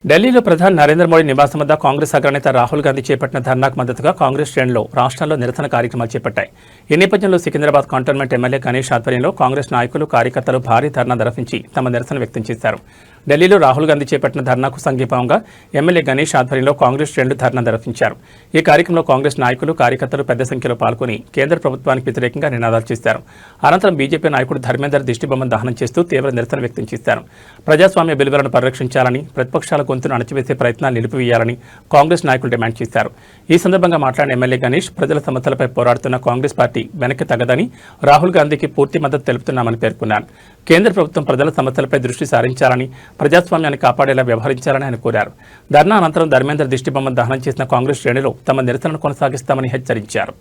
ఢిల్లీలో ప్రధాని నరేంద్ర మోడీ నివాసం వద్ద కాంగ్రెస్ అగ్రనేత రాహుల్ గాంధీ చేపట్టిన ధర్నాకు మద్దతుగా కాంగ్రెస్ శ్రేణులు రాష్ట్రంలో నిరసన కార్యక్రమాలు చేపట్టాయి. ఈ నేపథ్యంలో సికింద్రాబాద్ కంటోన్మెంట్ ఎమ్మెల్యే గణేష్ ఆధ్వర్యంలో కాంగ్రెస్ నాయకులు కార్యకర్తలు భారీ ధర్నా నిర్వహించి తమ నిరసన వ్యక్తం చేశారు. ఢిల్లీలో రాహుల్ గాంధీ చేపట్టిన ధర్నాకు సంఘీభావంగా ఎమ్మెల్యే గణేష్ ఆధ్వర్యంలో కాంగ్రెస్ శ్రేణులు ధర్నా నిర్వహించారు. ఈ కార్యక్రమంలో కాంగ్రెస్ నాయకులు కార్యకర్తలు పెద్ద సంఖ్యలో పాల్గొని కేంద్ర ప్రభుత్వానికి వ్యతిరేకంగా నినాదాలు చేశారు. అనంతరం బీజేపీ నాయకుడు ధర్మేందర్ దిష్టిబొమ్మను దహనం చేస్తూ తీవ్ర నిరసన వ్యక్తం చేశారు. ప్రజాస్వామ్య విలువలను పరిరక్షించాలని, ప్రతిపక్షాల గొంతును అణచివేసే ప్రయత్నాలు నిలిపివేయాలని కాంగ్రెస్ నాయకులు డిమాండ్ చేశారు. ఈ సందర్భంగా మాట్లాడిన ఎమ్మెల్యే గణేష్ ప్రజల సమస్యలపై పోరాడుతున్న కాంగ్రెస్ పార్టీ వెనక్కి తగ్గదని, రాహుల్ గాంధీకి పూర్తి మద్దతు తెలుపుతున్నామని పేర్కొన్నారు. కేంద్ర ప్రభుత్వం ప్రజల సమస్యలపై దృష్టి సారించాలని, ప్రజాస్వామ్యాన్ని కాపాడేలా వ్యవహరించాలని ఆయన కోరారు. ధర్నా అనంతరం ధర్మేందర్ దిష్టిబొమ్మను దహనం చేసిన కాంగ్రెస్ శ్రేణులు తమ నిరసనను కొనసాగిస్తామని హెచ్చరించారు.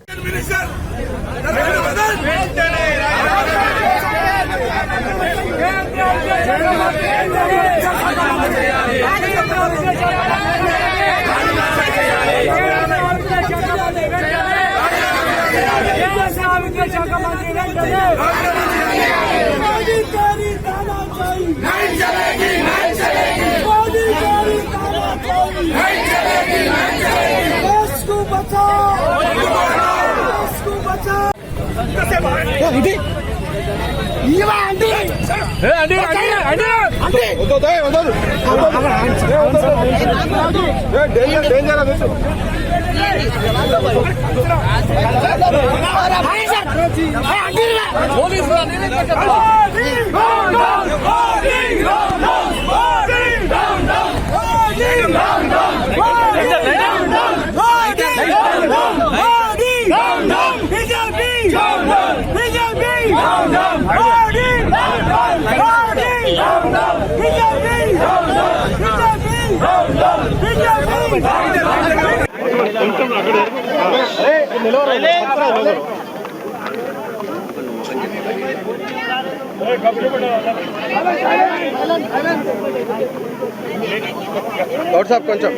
వాట్సాప్ కొంచెం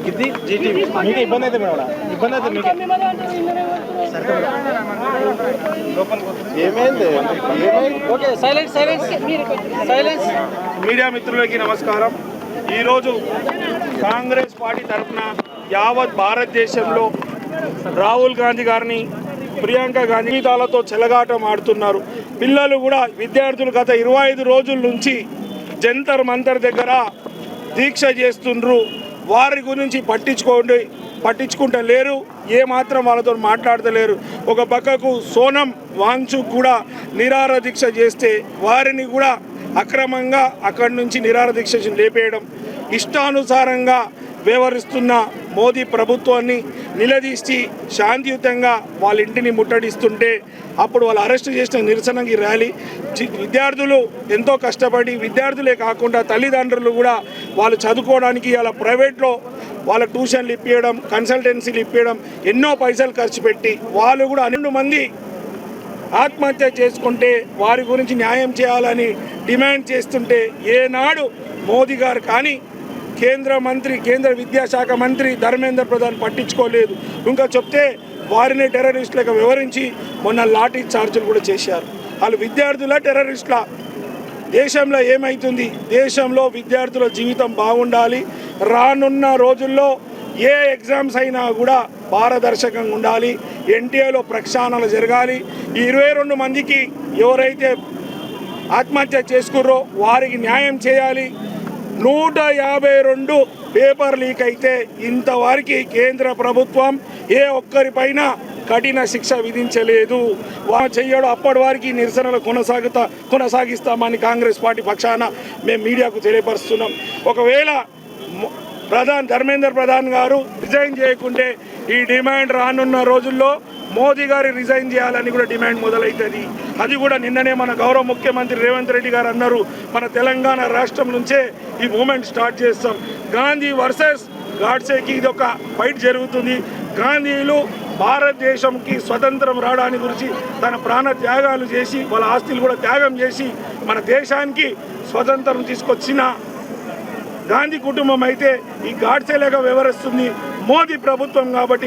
ఇది జీటీవీ మీకు ఇబ్బంది అయితే మేడం ఇబ్బంది అయితే మీకు ఏమైంది okay silence silence silence. Media మిత్రులకి నమస్కారం. ఈరోజు కాంగ్రెస్ పార్టీ తరఫున యావత్ భారతదేశంలో రాహుల్ గాంధీ గారిని, ప్రియాంక గాంధీ జీవితాలతో చెలగాటం ఆడుతున్నారు. పిల్లలు కూడా, విద్యార్థులు గత 25 రోజుల నుంచి జంతర్ మంతర్ దగ్గర దీక్ష చేస్తుండ్రు. వారి గురించి పట్టించుకుంటూ లేరు, ఏమాత్రం వాళ్ళతో మాట్లాడతలేరు. ఒక పక్కకు సోనం వాంగ్చుక్ కూడా నిరాహార దీక్ష చేస్తే వారిని కూడా అక్రమంగా అక్కడి నుంచి నిరాహార దీక్ష లేపేయడం, ఇష్టానుసారంగా వ్యవహరిస్తున్న మోదీ ప్రభుత్వాన్ని నిలదీసి శాంతియుతంగా వాళ్ళ ఇంటిని ముట్టడిస్తుంటే అప్పుడు వాళ్ళు అరెస్ట్ చేసిన నిరసనకి ర్యాలీ. విద్యార్థులు ఎంతో కష్టపడి, విద్యార్థులే కాకుండా తల్లిదండ్రులు కూడా వాళ్ళు చదువుకోవడానికి అలా ప్రైవేట్లో వాళ్ళ ట్యూషన్లు ఇప్పించడం, కన్సల్టెన్సీలు ఇప్పించడం, ఎన్నో పైసలు ఖర్చు పెట్టి వాళ్ళు కూడా 12 మంది ఆత్మహత్య చేసుకుంటే వారి గురించి న్యాయం చేయాలని డిమాండ్ చేస్తుంటే ఏనాడు మోదీ గారు కానీ కేంద్ర విద్యాశాఖ మంత్రి ధర్మేంద్ర ప్రధాన్ పట్టించుకోలేదు. ఇంకా చెప్తే వారిని టెర్రరిస్టులుగా వివరించి మొన్న లాఠీ చార్జీలు కూడా చేశారు. వాళ్ళు విద్యార్థుల టెర్రరిస్టుల. దేశంలో ఏమవుతుంది? దేశంలో విద్యార్థుల జీవితం బాగుండాలి. రానున్న రోజుల్లో ఏ ఎగ్జామ్స్ అయినా కూడా పారదర్శకంగా ఉండాలి. ఎన్టీఏలో ప్రక్షాళనలు జరగాలి. ఈ 22 మందికి ఎవరైతే ఆత్మహత్య చేసుకుర్రో వారికి న్యాయం చేయాలి. 152 పేపర్ లీక్ అయితే ఇంతవరకు కేంద్ర ప్రభుత్వం ఏ ఒక్కరిపైన కఠిన శిక్ష విధించలేదు. చెయ్యడం అప్పటి వారికి నిరసనలు కొనసాగిస్తామని కాంగ్రెస్ పార్టీ పక్షాన మేము మీడియాకు తెలియపరుస్తున్నాం. ఒకవేళ ధర్మేంద్ర ప్రధాన్ గారు రిజైన్ చేయకుంటే ఈ డిమాండ్ రానున్న రోజుల్లో మోదీ గారు రిజైన్ చేయాలని కూడా డిమాండ్ మొదలవుతుంది. అది కూడా నిన్ననే మన గౌరవ ముఖ్యమంత్రి రేవంత్ రెడ్డి గారు అన్నారు, మన తెలంగాణ రాష్ట్రం నుంచే ఈ మూమెంట్ స్టార్ట్ చేస్తాం. గాంధీ వర్సెస్ గాడ్సేకి ఇది ఒక ఫైట్ జరుగుతుంది. గాంధీలు భారతదేశంకి స్వతంత్రం రావడానికి గురించి తన ప్రాణ త్యాగాలు చేసి, వాళ్ళ ఆస్తులు కూడా త్యాగం చేసి మన దేశానికి స్వతంత్రం తీసుకొచ్చిన గాంధీ కుటుంబం అయితే ఈ గాడ్సేలాగా వ్యవహరిస్తుంది మోదీ ప్రభుత్వం. కాబట్టి